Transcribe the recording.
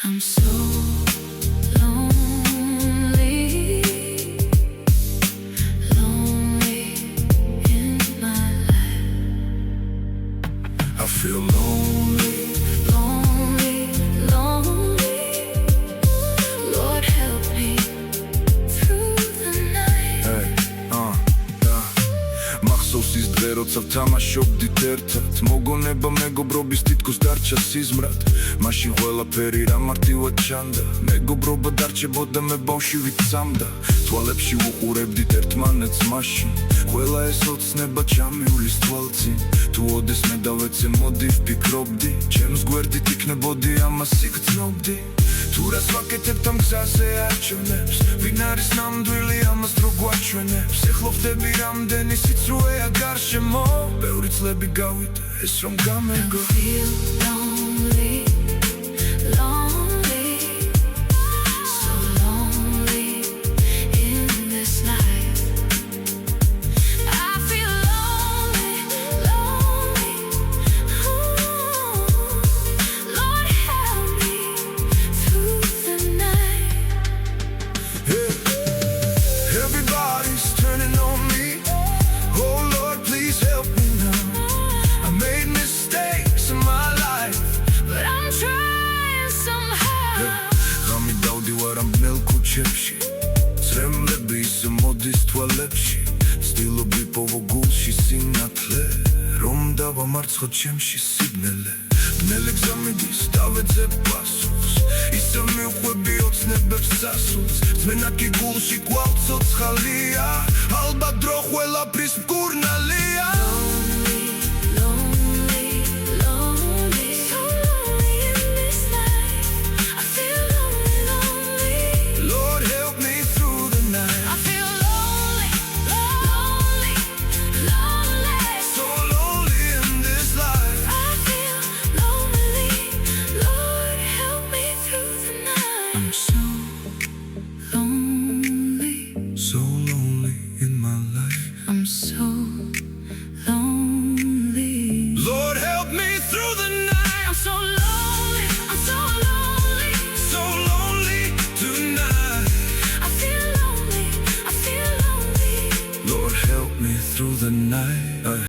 I'm so lonely, lonely in my life. I feel lonely. Lonely, lonely. Lord help me through the night. Hey, მახსოვს ის დღე, როცა ვთამაშობდით ერთად, მოგონება მეგობრობის თითქოს დარჩა სიზმრად. მაშინ ყველაფერი რა მარტივად ჩანდა, მეგობრობა დარჩებოდა, მე ბავში ვიცამდა. თვალებში უყურებდით ერთმანეთს მაშინ, ყველა ეს ოცნება ჩამივლის თვალწინ. თუ ოდეს მე დავეცე მოდი ვფიქრობდი, ჩემს გვერდით იქნებოდი, ამას იგრძნობდი. თუ რას ვაკეთებთ ამ გზაზე არჩევნებს, ვინ არის ნამდვილი, ამას დრო გვაჩვენებს. ეხლა ხდები რამდენი სიცრუეა გარშემო, ბევრი წლები გავიდა ეს რომ გამეგო. Feel lonely, lonely, so lonely in this life. I feel lonely, lonely. Ooh, Lord help me through the night. Everybody's turning on me. Oh Lord, please help me now. I made mistakes in my life, But I'm trying somehow. Rami davdi varam bnel kuchepshi, Tremlebi isem modis tvalebshi, Stilobi povo gulshi sinatle, Rom dava martskot chemshi signele. Bnele gzamidis davedze pasus, Isem miukhvebi otsnebebs sasuts, Dzmenaki gulshi kvalts otsxalia, Alba dro khvelavris mkurnalия.